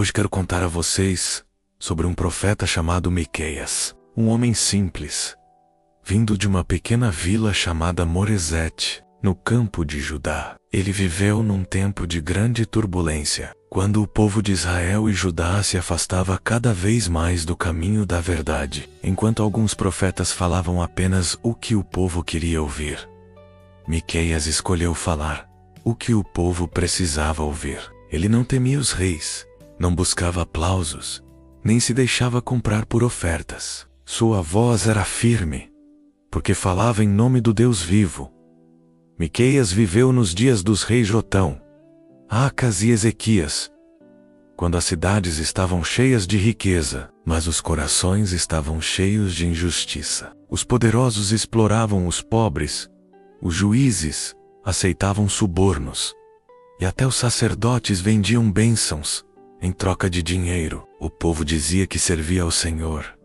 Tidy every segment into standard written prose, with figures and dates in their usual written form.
Hoje quero contar a vocês sobre um profeta chamado Miqueias, um homem simples, vindo de uma pequena vila chamada Moresete, no campo de Judá. Ele viveu num tempo de grande turbulência, quando o povo de Israel e Judá se afastava cada vez mais do caminho da verdade, enquanto alguns profetas falavam apenas o que o povo queria ouvir. Miqueias escolheu falar o que o povo precisava ouvir. Ele não temia os reis, não buscava aplausos, nem se deixava comprar por ofertas. Sua voz era firme, porque falava em nome do Deus vivo. Miqueias viveu nos dias dos reis Jotão, Acas e Ezequias, quando as cidades estavam cheias de riqueza, mas os corações estavam cheios de injustiça. Os poderosos exploravam os pobres, os juízes aceitavam subornos, e até os sacerdotes vendiam bênçãos em troca de dinheiro. O povo dizia que servia ao Senhor,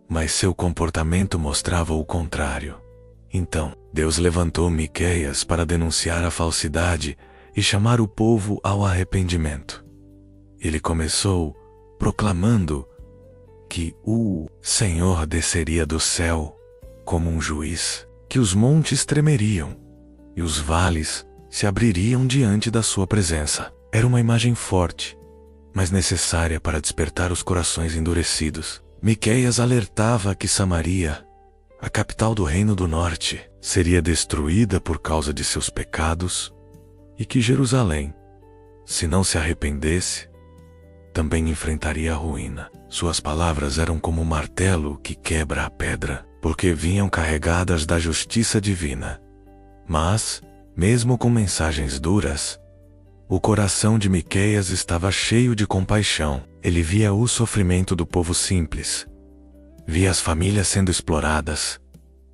mas seu comportamento mostrava o contrário. Então, Deus levantou Miqueias para denunciar a falsidade e chamar o povo ao arrependimento. Ele começou proclamando que o Senhor desceria do céu como um juiz, que os montes tremeriam e os vales se abririam diante da sua presença. Era uma imagem forte, mas necessária para despertar os corações endurecidos. Miqueias alertava que Samaria, a capital do Reino do Norte, seria destruída por causa de seus pecados, e que Jerusalém, se não se arrependesse, também enfrentaria a ruína. Suas palavras eram como um martelo que quebra a pedra, porque vinham carregadas da justiça divina. Mas, mesmo com mensagens duras, o coração de Miqueias estava cheio de compaixão. Ele via o sofrimento do povo simples, via as famílias sendo exploradas,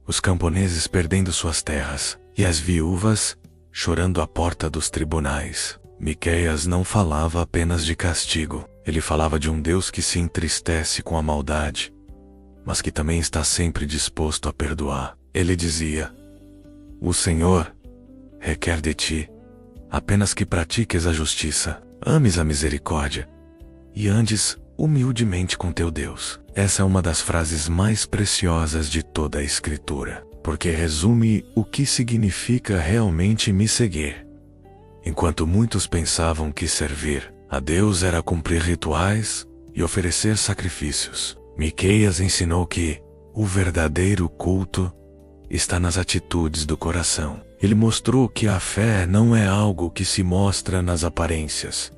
os camponeses perdendo suas terras, e as viúvas chorando à porta dos tribunais. Miqueias não falava apenas de castigo, ele falava de um Deus que se entristece com a maldade, mas que também está sempre disposto a perdoar. Ele dizia: "O Senhor requer de ti apenas que pratiques a justiça, ames a misericórdia e andes humildemente com teu Deus." Essa é uma das frases mais preciosas de toda a Escritura, porque resume o que significa realmente me seguir. Enquanto muitos pensavam que servir a Deus era cumprir rituais e oferecer sacrifícios, Miqueias ensinou que o verdadeiro culto está nas atitudes do coração. Ele mostrou que a fé não é algo que se mostra nas aparências,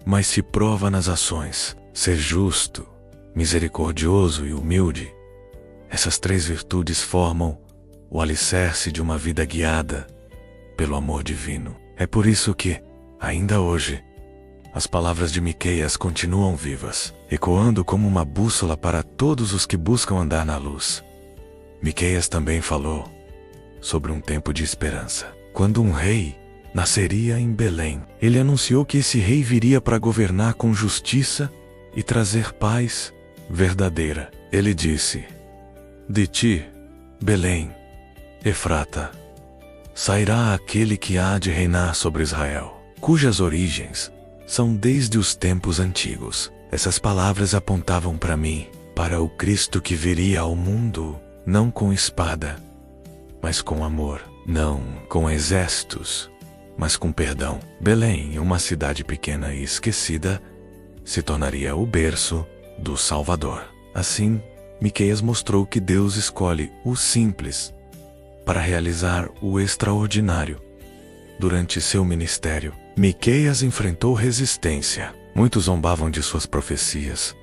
mas se prova nas ações. Ser justo, misericordioso e humilde, essas três virtudes formam o alicerce de uma vida guiada pelo amor divino. É por isso que, ainda hoje, as palavras de Miqueias continuam vivas, ecoando como uma bússola para todos os que buscam andar na luz. Miqueias também falou sobre um tempo de esperança, quando um rei nasceria em Belém. Ele anunciou que esse rei viria para governar com justiça e trazer paz verdadeira. Ele disse: "De ti, Belém, Efrata, sairá aquele que há de reinar sobre Israel, cujas origens são desde os tempos antigos." Essas palavras apontavam para mim, para o Cristo que viria ao mundo, não com espada, mas com amor, não com exércitos, mas com perdão. Belém, uma cidade pequena e esquecida, se tornaria o berço do Salvador. Assim, Miqueias mostrou que Deus escolhe o simples para realizar o extraordinário. Durante seu ministério, Miqueias enfrentou resistência. Muitos zombavam de suas profecias,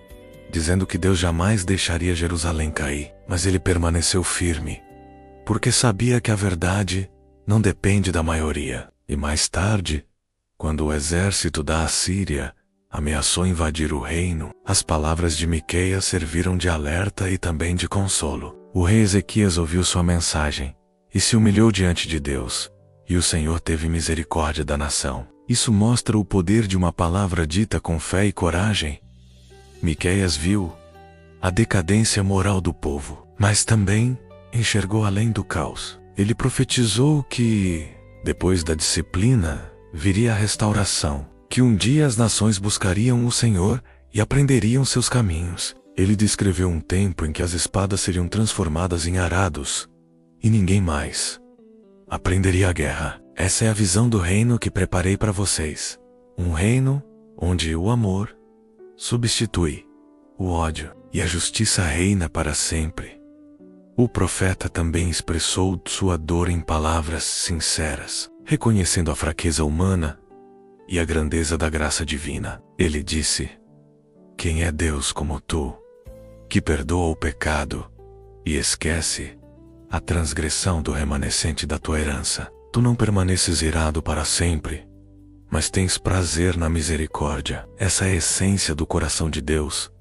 dizendo que Deus jamais deixaria Jerusalém cair. Mas ele permaneceu firme, porque sabia que a verdade não depende da maioria. E mais tarde, quando o exército da Assíria ameaçou invadir o reino, as palavras de Miqueias serviram de alerta e também de consolo. O rei Ezequias ouviu sua mensagem e se humilhou diante de Deus, e o Senhor teve misericórdia da nação. Isso mostra o poder de uma palavra dita com fé e coragem. Miqueias viu a decadência moral do povo, mas também enxergou além do caos. Ele profetizou que, depois da disciplina, viria a restauração. que um dia as nações buscariam o Senhor e aprenderiam seus caminhos. Ele descreveu um tempo em que as espadas seriam transformadas em arados, e ninguém mais aprenderia a guerra. Essa é a visão do reino que preparei para vocês. Um reino onde o amor substitui o ódio e a justiça reina para sempre. O profeta também expressou sua dor em palavras sinceras, reconhecendo a fraqueza humana e a grandeza da graça divina. Ele disse: quem é Deus como tu, que perdoa o pecado e esquece a transgressão do remanescente da tua herança? Tu não permaneces irado para sempre, mas tens prazer na misericórdia. Essa é a essência do coração de Deus.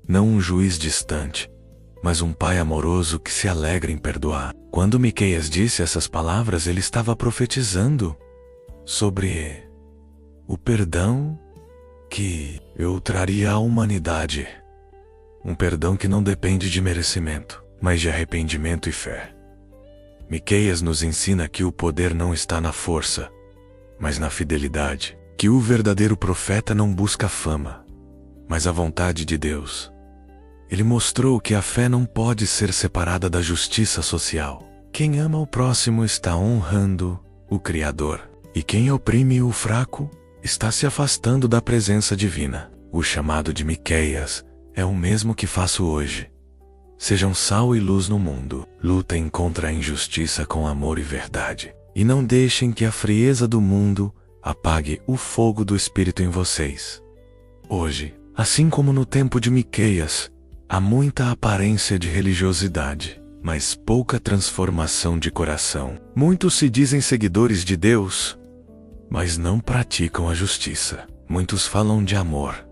Não um juiz distante, mas um pai amoroso que se alegra em perdoar. Quando Miqueias disse essas palavras, ele estava profetizando sobre o perdão que eu traria à humanidade. Um perdão que não depende de merecimento, mas de arrependimento e fé. Miqueias nos ensina que o poder não está na força, mas na fidelidade. Que o verdadeiro profeta não busca fama, mas a vontade de Deus. Ele mostrou que a fé não pode ser separada da justiça social. Quem ama o próximo está honrando o Criador, e quem oprime o fraco está se afastando da presença divina. O chamado de Miqueias é o mesmo que faço hoje. Sejam sal e luz no mundo. Lutem contra a injustiça com amor e verdade. E não deixem que a frieza do mundo apague o fogo do Espírito em vocês. Hoje, assim como no tempo de Miqueias, há muita aparência de religiosidade, mas pouca transformação de coração. Muitos se dizem seguidores de Deus, mas não praticam a justiça. Muitos falam de amor,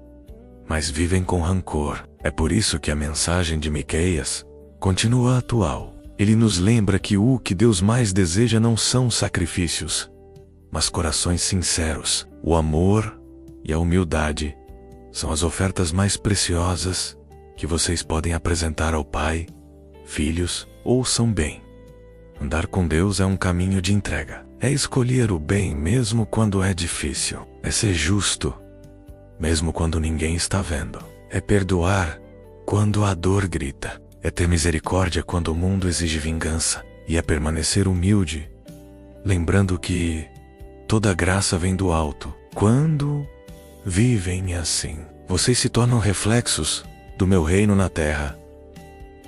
mas vivem com rancor. É por isso que a mensagem de Miqueias continua atual. Ele nos lembra que o que Deus mais deseja não são sacrifícios, mas corações sinceros. O amor e a humildade são as ofertas mais preciosas que vocês podem apresentar ao Pai. Filhos, ouçam bem. Andar com Deus é um caminho de entrega. É escolher o bem mesmo quando é difícil. É ser justo, mesmo quando ninguém está vendo. É perdoar quando a dor grita. É ter misericórdia quando o mundo exige vingança. E é permanecer humilde, lembrando que toda graça vem do alto. Quando vivem assim, vocês se tornam reflexos do meu reino na terra.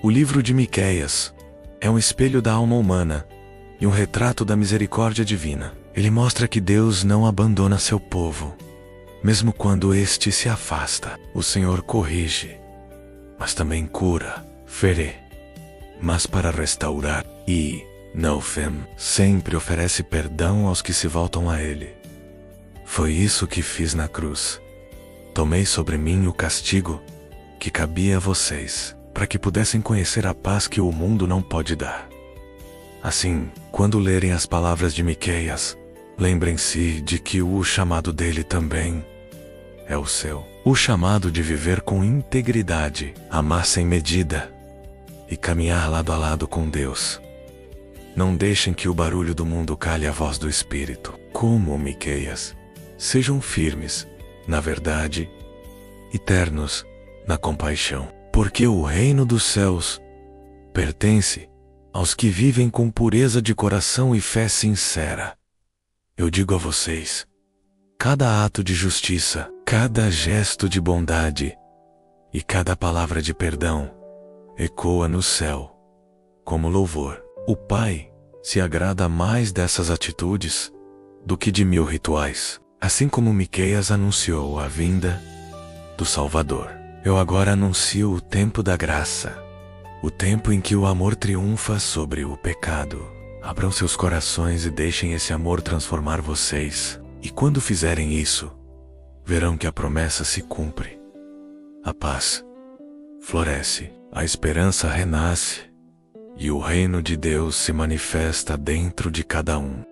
O livro de Miqueias é um espelho da alma humana e um retrato da misericórdia divina. Ele mostra que Deus não abandona seu povo, mesmo quando este se afasta. O Senhor corrige, mas também cura, fere, mas para restaurar. E Naofem sempre oferece perdão aos que se voltam a Ele. Foi isso que fiz na cruz. Tomei sobre mim o castigo que cabia a vocês, para que pudessem conhecer a paz que o mundo não pode dar. Assim, quando lerem as palavras de Miqueias, lembrem-se de que o chamado dele também é o seu. O chamado de viver com integridade, amar sem medida e caminhar lado a lado com Deus. Não deixem que o barulho do mundo calhe a voz do Espírito. Como Miqueias, sejam firmes na verdade e ternos na compaixão, porque o reino dos céus pertence aos que vivem com pureza de coração e fé sincera. Eu digo a vocês, cada ato de justiça, cada gesto de bondade e cada palavra de perdão ecoa no céu como louvor. O Pai se agrada mais dessas atitudes do que de 1000 rituais. Assim como Miqueias anunciou a vinda do Salvador, eu agora anuncio o tempo da graça, o tempo em que o amor triunfa sobre o pecado. Abram seus corações e deixem esse amor transformar vocês. E quando fizerem isso, verão que a promessa se cumpre. A paz floresce, a esperança renasce, e o reino de Deus se manifesta dentro de cada um.